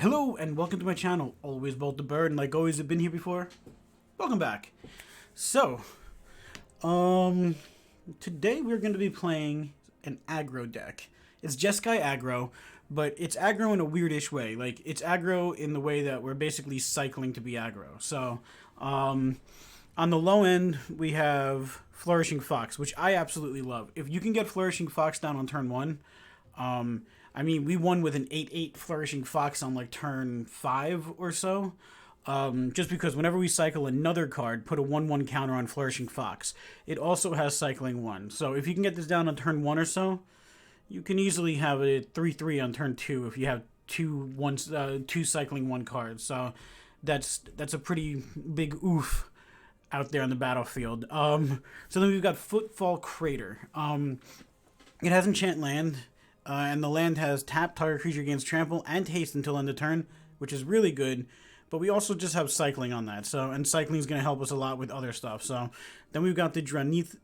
Hello and welcome to my channel. Always Bolt the Bird, and like always, have been here before. Welcome back. So, today we're going to be playing an aggro deck. It's Jeskai aggro, but it's aggro in a weirdish way. Like, it's aggro in the way that we're basically cycling to be aggro. So, on the low end, we have Flourishing Fox, which I absolutely love. If you can get Flourishing Fox down on turn 1, I mean, we won with an 8/8 Flourishing Fox on like turn 5 or so. Just because whenever we cycle another card, put a 1/1 counter on Flourishing Fox. It also has cycling 1. So if you can get this down on turn 1 or so, you can easily have it 3/3 on turn 2 if you have two cycling 1 cards. So that's a pretty big oof out there on the battlefield. So then we've got Footfall Crater. It has enchant land. And the land has tap, target creature gains trample and haste until end of turn, which is really good. But we also just have cycling on that. So, and cycling is going to help us a lot with other stuff. So then we've got the Dranith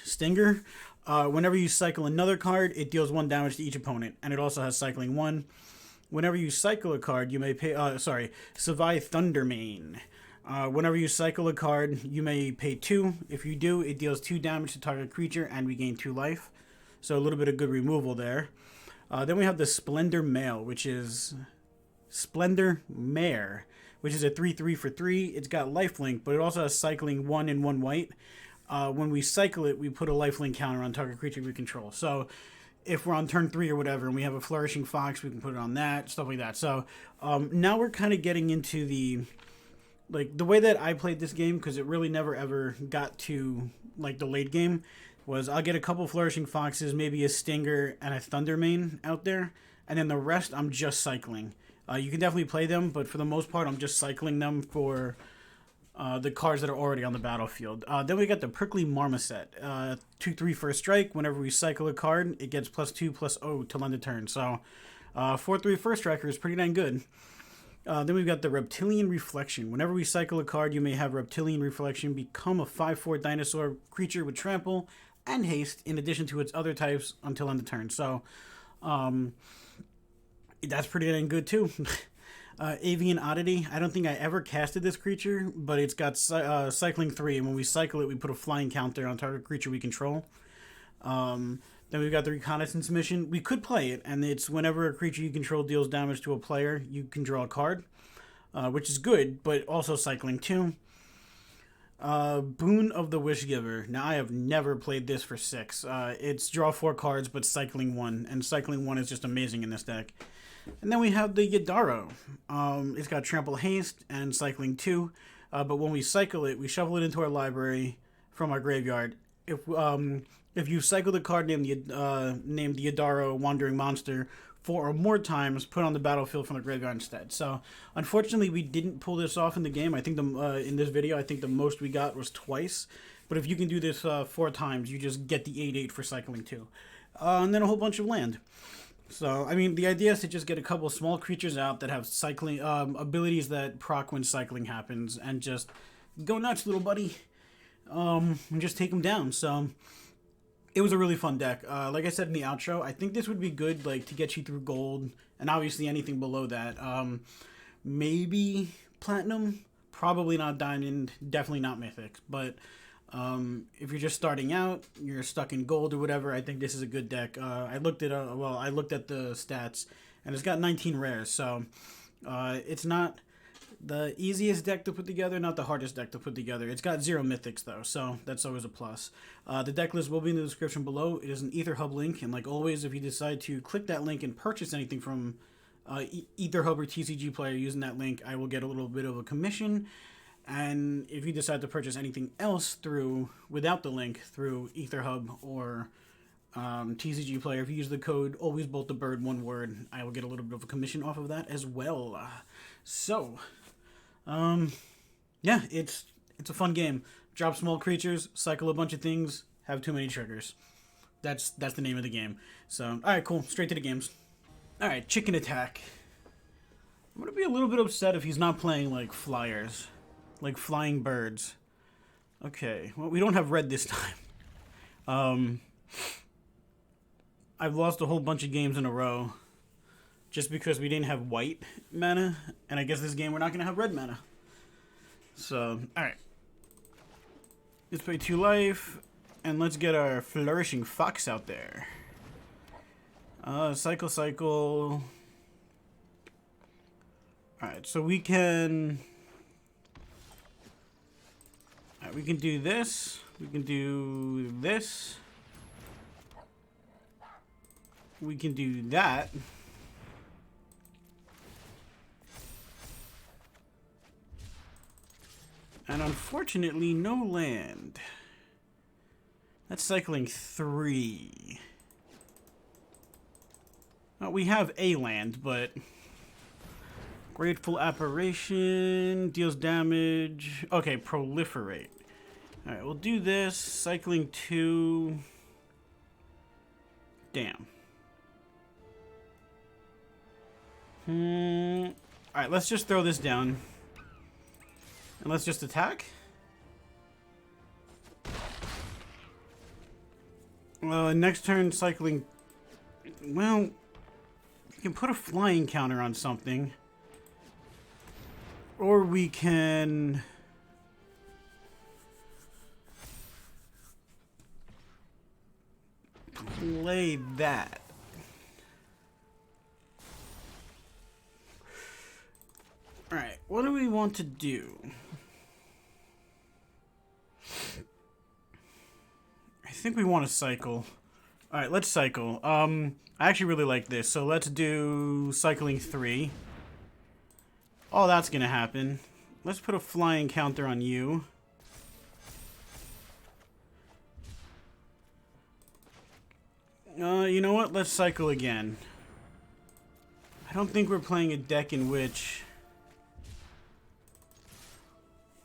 Stinger. Whenever you cycle another card, it deals 1 damage to each opponent, and it also has cycling 1. Whenever you cycle a card, you may pay. Savai Thundermane. Whenever you cycle a card, you may pay 2. If you do, it deals 2 damage to target creature, and we gain 2 life. So a little bit of good removal there. Then we have the Splendor Mare, which is a 3/3 for 3. It's got lifelink, but it also has cycling 1 and 1 white. When we cycle it, we put a lifelink counter on target creature we control. So if we're on turn 3 or whatever, and we have a Flourishing Fox, we can put it on that, stuff like that. So now we're kind of getting into the way that I played this game, because it really never ever got to like the late game. Was I'll get a couple Flourishing Foxes, maybe a Stinger, and a Thundermane out there, and then the rest I'm just cycling. You can definitely play them, but for the most part, I'm just cycling them for the cards that are already on the battlefield. Then we got the Prickly Marmoset. 2/3 first strike. Whenever we cycle a card, it gets +2/+0 till end of turn. So 4/3 first striker is pretty dang good. Then we've got the Reptilian Reflection. Whenever we cycle a card, you may have Reptilian Reflection become a 5/4 dinosaur creature with trample and haste in addition to its other types until end of turn. So that's pretty dang good too. Avian Oddity. I don't think I ever casted this creature, but it's got cycling 3, and when we cycle it, we put a flying counter on target creature we control. Then we've got the Reconnaissance Mission. We could play it, and it's whenever a creature you control deals damage to a player, you can draw a card, which is good, but also cycling 2. Boon of the Wishgiver. Now, I have never played this for 6. It's draw 4 cards, but cycling 1, and cycling 1 is just amazing in this deck. And then we have the Yadaro. It's got trample haste and cycling 2, but when we cycle it, we shuffle it into our library from our graveyard. If you cycle the card named the Yadaro Wandering Monster 4 or more times, put on the battlefield from the graveyard instead. So, unfortunately, we didn't pull this off in the game. I think in this video, I think the most we got was twice. But if you can do this 4 times, you just get the 8/8 for cycling 2. And then a whole bunch of land. So, I mean, the idea is to just get a couple small creatures out that have cycling abilities that proc when cycling happens, and just go nuts, little buddy, and just take them down. So it was a really fun deck. Like I said in the outro, I think this would be good, like, to get you through gold, and obviously anything below that. Maybe platinum, probably not diamond, definitely not mythic. But if you're just starting out, you're stuck in gold or whatever, I think this is a good deck. I looked at the stats, and it's got 19 rares, so it's not the easiest deck to put together, not the hardest deck to put together. It's got 0 mythics, though, so that's always a plus. The deck list will be in the description below. It is an EtherHub link, and like always, if you decide to click that link and purchase anything from EtherHub or TCG Player using that link, I will get a little bit of a commission. And if you decide to purchase anything else without the link through EtherHub or TCG Player, if you use the code AlwaysBoltTheBird, one word, I will get a little bit of a commission off of that as well. So, yeah, it's a fun game. Drop small creatures, cycle a bunch of things, have too many triggers. That's the name of the game. So, alright, cool. Straight to the games. Alright, Chicken Attack. I'm gonna be a little bit upset if he's not playing, like, flyers. Like flying birds. Okay, well, we don't have red this time. I've lost a whole bunch of games in a row just because we didn't have white mana, and I guess this game we're not gonna have red mana. So, all right, let's play 2 life, and let's get our Flourishing Fox out there. Cycle. All right, so we can. All right, we can do this. We can do this. We can do that. And unfortunately, no land. That's cycling 3. Well, we have a land, but Grateful Apparition deals damage. Okay, Proliferate. All right, we'll do this. Cycling 2. Damn. All right, let's just throw this down. And let's just attack. Next turn, cycling. Well, we can put a flying counter on something. Or we can. Play that. Alright, what do we want to do? I think we want to cycle. Alright, let's cycle. I actually really like this, so let's do cycling 3. Oh, that's gonna happen. Let's put a flying counter on you. You know what? Let's cycle again. I don't think we're playing a deck in which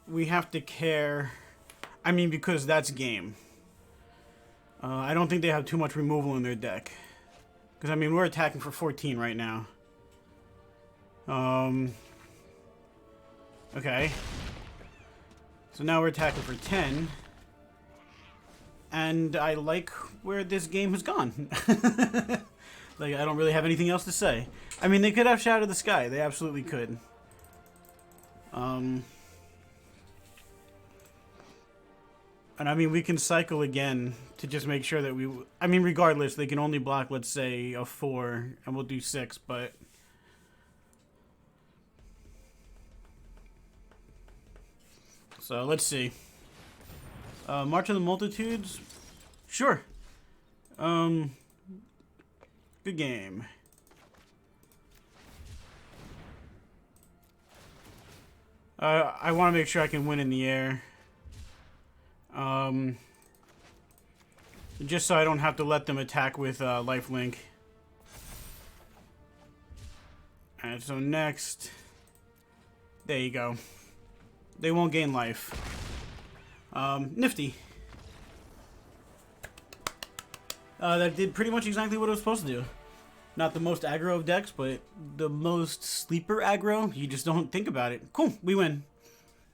we have to care. I mean, because that's game. I don't think they have too much removal in their deck. Because, I mean, we're attacking for 14 right now. Okay. So now we're attacking for 10. And I like where this game has gone. Like, I don't really have anything else to say. I mean, they could have Shadow the Sky. They absolutely could. And I mean, we can cycle again to just make sure that we... I mean, regardless, they can only block, let's say, a 4, and we'll do 6, but... So, let's see. March of the Multitudes? Sure. Good game. I want to make sure I can win in the air. Just so I don't have to let them attack with lifelink. Alright, so next... There you go. They won't gain life. Nifty. That did pretty much exactly what it was supposed to do. Not the most aggro of decks, but the most sleeper aggro. You just don't think about it. Cool, we win.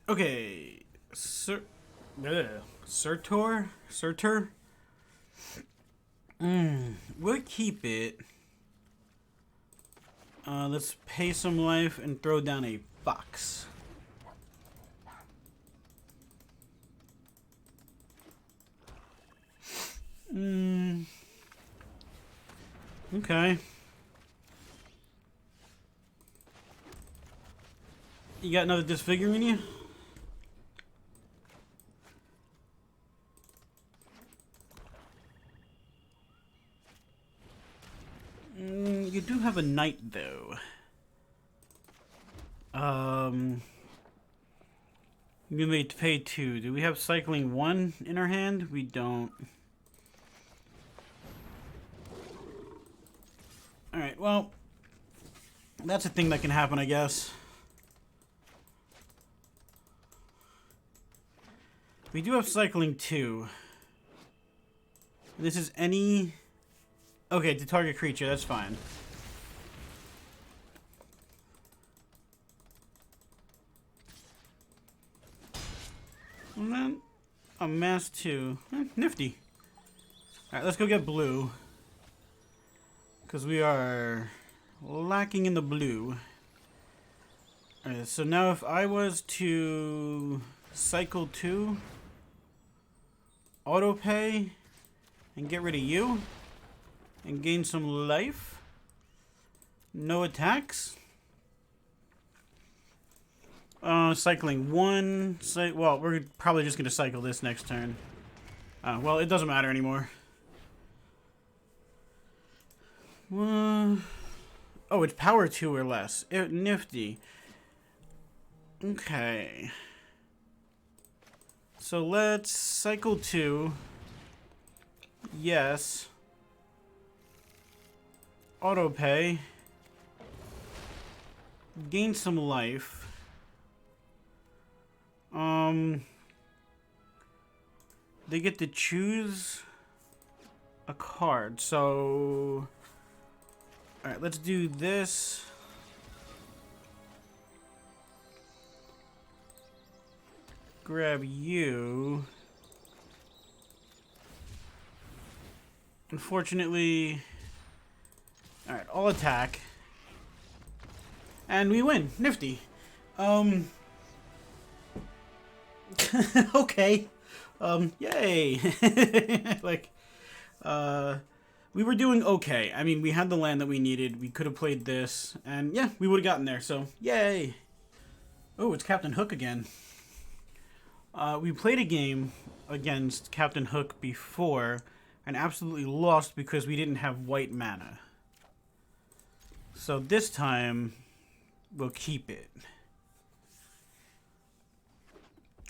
Okay. Surtur? We'll keep it. Let's pay some life and throw down a fox. Okay. You got another disfiguring you? You do have a knight, though. You may pay 2. Do we have cycling 1 in our hand? We don't. Alright, well, that's a thing that can happen, I guess. We do have cycling 2. This is any... Okay, to target creature, that's fine. And then a mass 2. Nifty. Alright, let's go get blue. Because we are lacking in the blue. Alright, so now if I was to cycle 2, auto pay, and get rid of you, and gain some life, no attacks. Cycling 1, well, we're probably just going to cycle this next turn. Well, it doesn't matter anymore. Oh, it's power 2 or less. Nifty. Okay. So let's cycle 2. Yes. Auto pay. Gain some life. They get to choose a card. So, all right, let's do this. Grab you. Unfortunately, all right, I'll attack. And we win. Nifty. Okay. Yay. Like, we were doing okay. I mean, we had the land that we needed. We could have played this. And yeah, we would have gotten there. So, yay. Oh, it's Captain Hook again. We played a game against Captain Hook before and absolutely lost because we didn't have white mana. So this time, we'll keep it.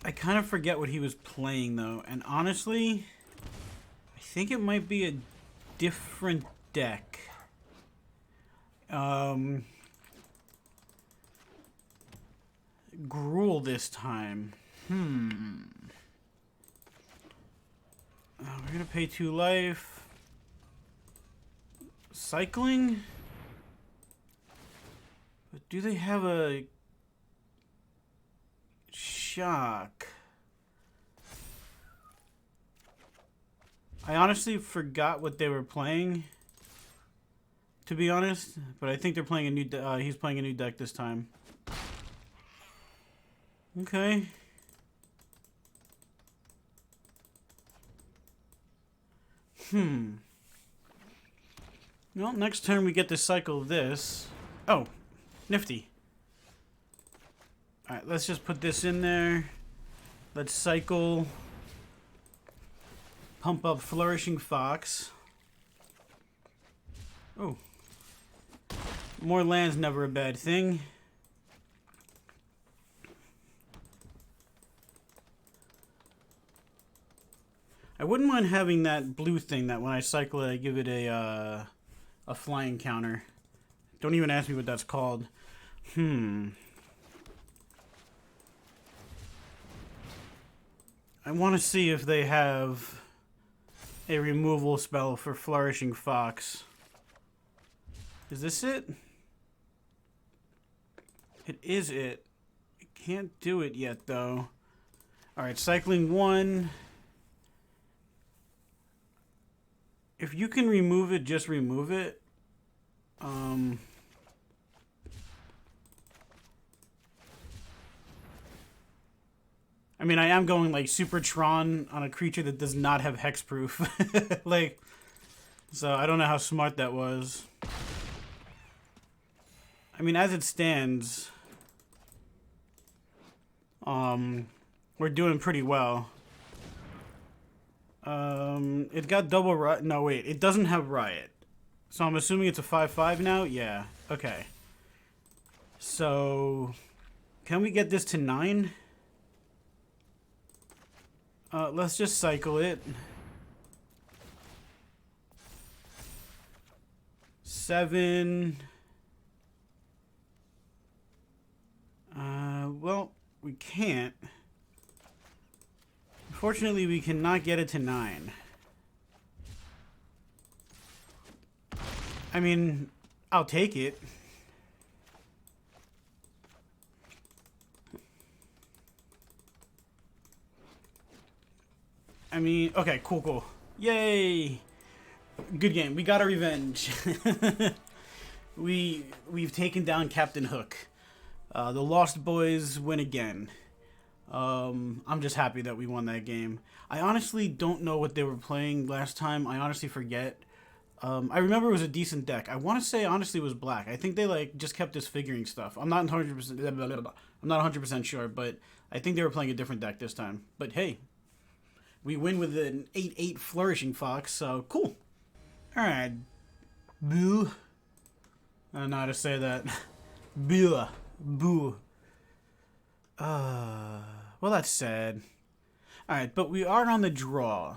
I kind of forget what he was playing, though. And honestly, I think it might be a different deck. Gruel this time. We're gonna pay 2 life. Cycling? But do they have a shock? I honestly forgot what they were playing, to be honest. But I think they're playing a new. He's playing a new deck this time. Okay. Well, next turn we get to cycle this. Oh, nifty. Alright, let's just put this in there. Let's cycle. Pump up Flourishing Fox. Oh. More land's never a bad thing. I wouldn't mind having that blue thing that when I cycle it, I give it a flying counter. Don't even ask me what that's called. I want to see if they have a removal spell for Flourishing Fox. Is this it? It is it. I can't do it yet, though. Alright, cycling 1. If you can remove it, just remove it. I mean, I am going like Super Tron on a creature that does not have hexproof. Like, so I don't know how smart that was. I mean, as it stands, we're doing pretty well. It got double riot. No, wait, it doesn't have riot. So I'm assuming it's a 5/5 now? Yeah. Okay. So, can we get this to 9? Let's just cycle it. 7. Well, we can't. Unfortunately, we cannot get it to 9. I mean, I'll take it. I mean, okay, cool. Yay! Good game. We got our revenge. we've taken down Captain Hook. The Lost Boys win again. I'm just happy that we won that game. I honestly don't know what they were playing last time. I honestly forget. I remember it was a decent deck. I want to say honestly it was black. I think they like just kept disfiguring stuff. I'm not 100%. I'm not 100% sure, but I think they were playing a different deck this time. But hey, we win with an 8/8 Flourishing Fox, so cool. All right, boo. I don't know how to say that. Boo, boo. Well, that's sad. All right, but we are on the draw.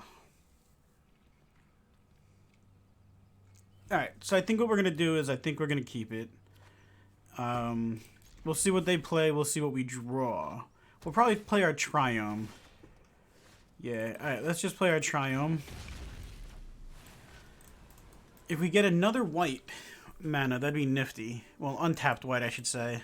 All right, so I think what we're gonna do is I think we're gonna keep it. We'll see what they play. We'll see what we draw. We'll probably play our Triome. Yeah. All right, let's just play our Triome. If we get another white mana, that'd be nifty. Well, untapped white, I should say.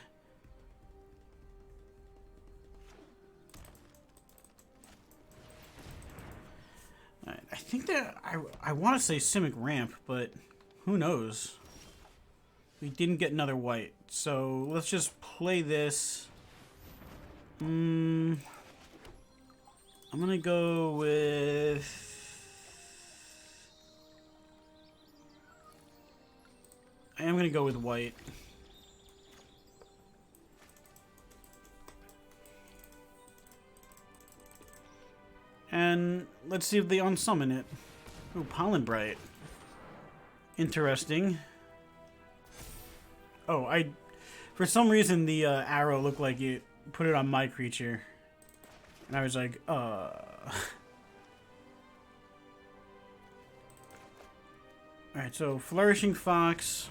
All right, I think that I want to say Simic Ramp, but who knows? We didn't get another white, so let's just play this. I'm gonna go with... I am gonna go with white. And let's see if they unsummon it. Ooh, Pollen Bright. Interesting. Oh, for some reason the arrow looked like it put it on my creature. And I was like, Alright, so Flourishing Fox.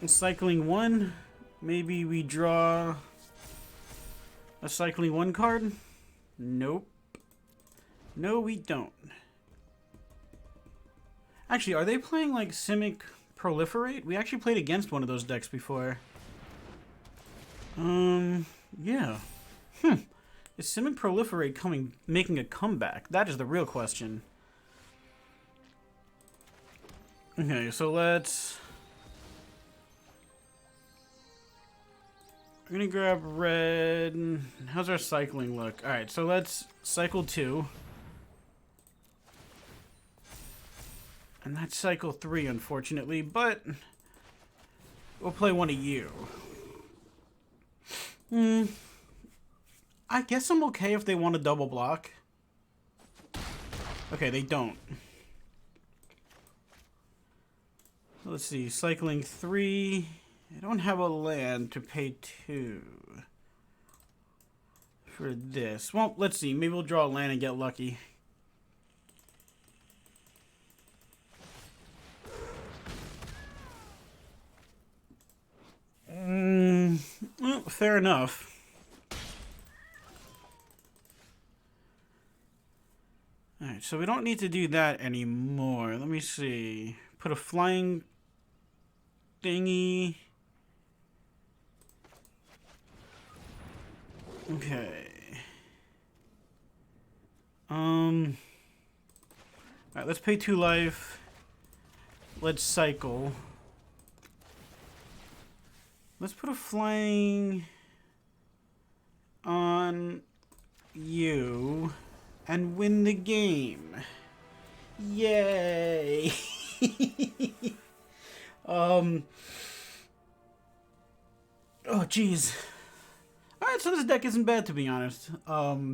And Cycling 1. Maybe we draw a Cycling 1 card? Nope. No, we don't. Actually, are they playing like Simic Proliferate? We actually played against one of those decks before. Yeah. Is Simic Proliferate making a comeback? That is the real question. Okay, so let's... We're gonna grab red. How's our cycling look? Alright, so let's cycle 2. And that's cycle 3, unfortunately, but we'll play one of you. I guess I'm okay if they want a double block. Okay, they don't. Let's see, cycling 3. I don't have a land to pay 2 for this. Well, let's see. Maybe we'll draw a land and get lucky. Well, fair enough. Alright, so we don't need to do that anymore. Let me see. Put a flying thingy. Okay. Alright, let's pay 2 life. Let's cycle. Let's put a flying on you and win the game. Yay! Oh, jeez. Alright, so this deck isn't bad, to be honest. Yeah.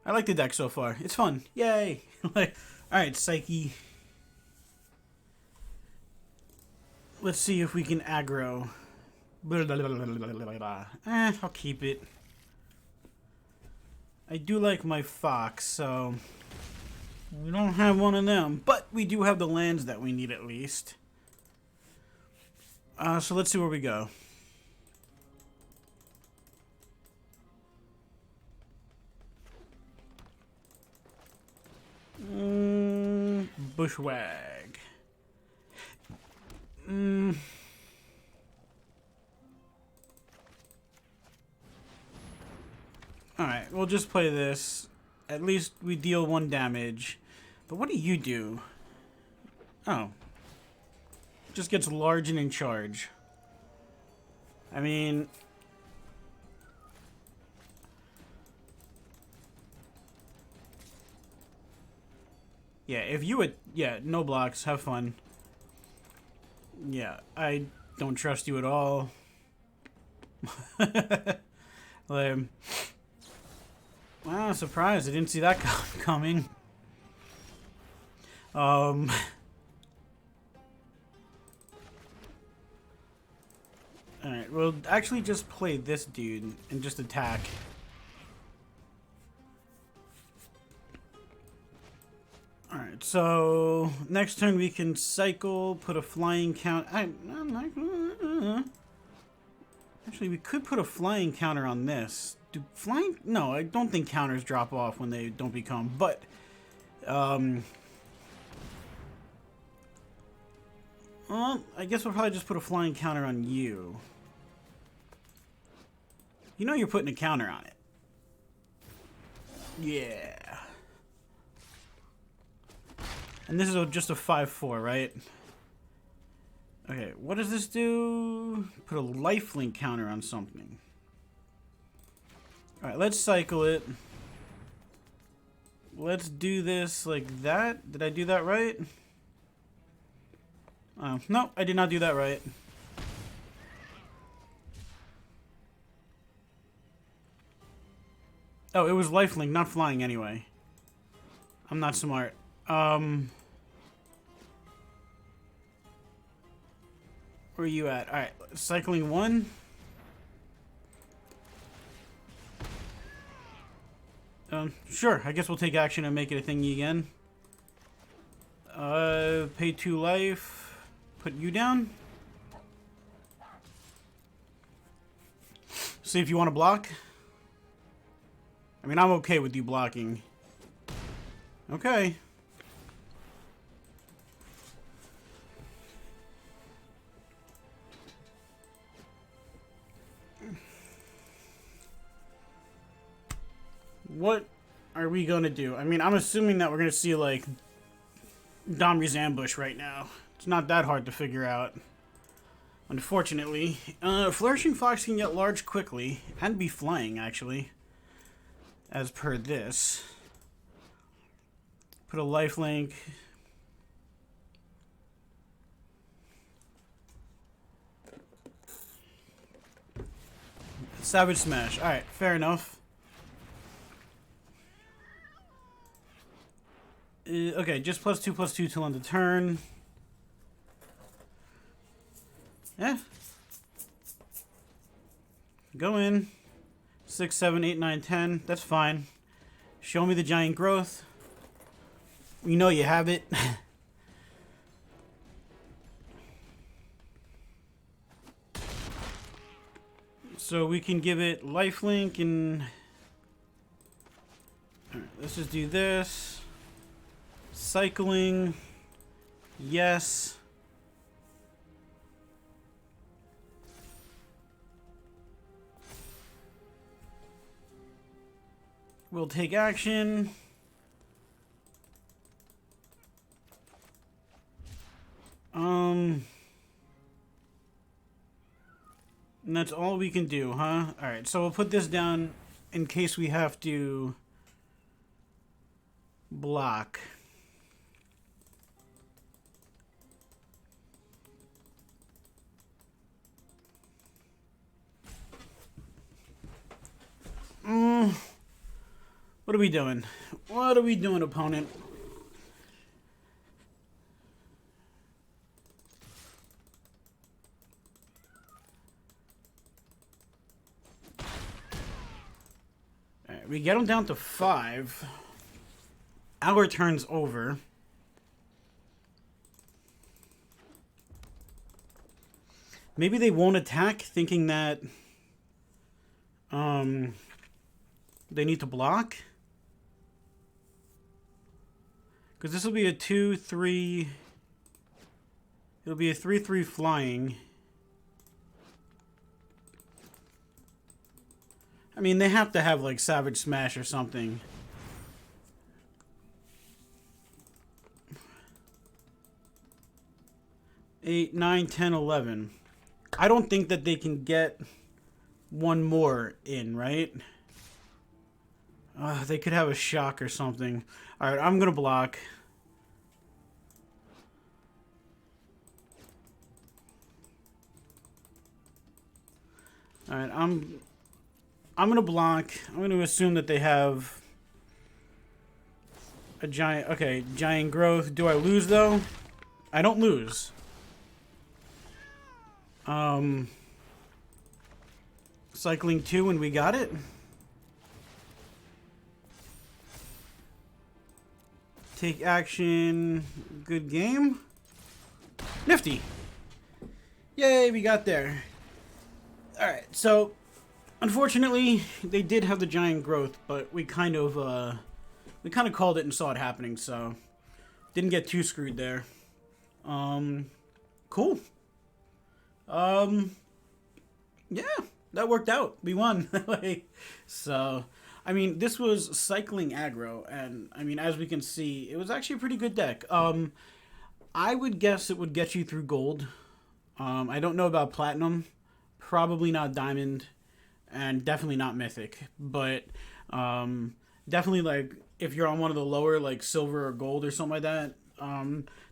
I like the deck so far. It's fun. Yay! Alright, Psyche. Let's see if we can aggro. I'll keep it. I do like my Fox, so... We don't have one of them, but we do have the lands that we need at least. So let's see where we go. Bushwag. Alright, we'll just play this. At least we deal 1 damage. But what do you do? Oh. Just gets large and in charge. I mean... Yeah, if you would... Yeah, no blocks. Have fun. Yeah, I don't trust you at all. Lame. Wow, surprised. I didn't see that coming. Alright, we'll actually just play this dude and just attack. Alright, so next turn we can cycle, put a flying count. Actually, we could put a flying counter on this. Do flying? No, I don't think counters drop off when they don't become, but well, I guess we'll probably just put a flying counter on you. You know you're putting a counter on it. Yeah. And this is just a 5/4, right? Okay, what does this do? Put a lifelink counter on something. Alright, let's cycle it. Let's do this like that. Did I do that right? Oh, no, I did not do that right. Oh, it was lifelink, not flying anyway. I'm not smart. Where are you at? Alright, cycling 1. Sure, I guess we'll take action and make it a thingy again. Pay 2 life. Put you down. See if you want to block. I mean, I'm okay with you blocking. Okay. What are we gonna do? I mean, I'm assuming that we're gonna see, like, Domri's ambush right now. It's not that hard to figure out. Unfortunately. Flourishing Fox can get large quickly. And be flying, actually. As per this. Put a lifelink. Savage Smash. Alright, fair enough. Okay, just +2/+2 till end of turn. Yeah. Go in. 6, 7, 8, 9, 10. That's fine. Show me the giant growth. We know you have it. So we can give it lifelink and... Alright, let's just do this. Cycling. Yes. We'll take action. And that's all we can do, huh? Alright, so we'll put this down in case we have to block. What are we doing? What are we doing, opponent? Alright, we get them down to 5. Our turn's over. Maybe they won't attack, thinking that they need to block. Because this will be a 2/3. It'll be a 3/3 flying. I mean, they have to have like Savage Smash or something. 8, 9, 10, 11. I don't think that they can get one more in, right? They could have a shock or something. Alright, I'm gonna block. Alright, I'm gonna block. I'm gonna assume that they have a giant... Okay, giant growth. Do I lose, though? I don't lose. Cycling 2 and we got it. Take action. Good game. Nifty. Yay, we got there. Alright, so unfortunately they did have the giant growth, but we kind of called it and saw it happening, so didn't get too screwed there. Cool. Yeah, that worked out. We won. So, I mean, this was cycling aggro, and I mean, as we can see, it was actually a pretty good deck. I would guess it would get you through gold. I don't know about platinum, probably not diamond, and definitely not mythic. But definitely, like, if you're on one of the lower, like silver or gold or something like that,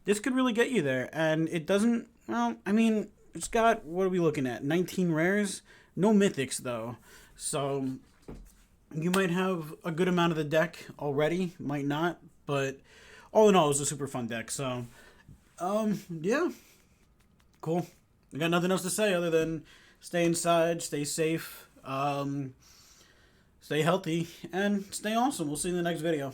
this could really get you there. And it doesn't. Well, I mean, it's got, what are we looking at? 19 rares, no mythics though. So you might have a good amount of the deck already, might not, but all in all, it was a super fun deck. So, yeah, cool. I got nothing else to say other than stay inside, stay safe, stay healthy, and stay awesome. We'll see you in the next video.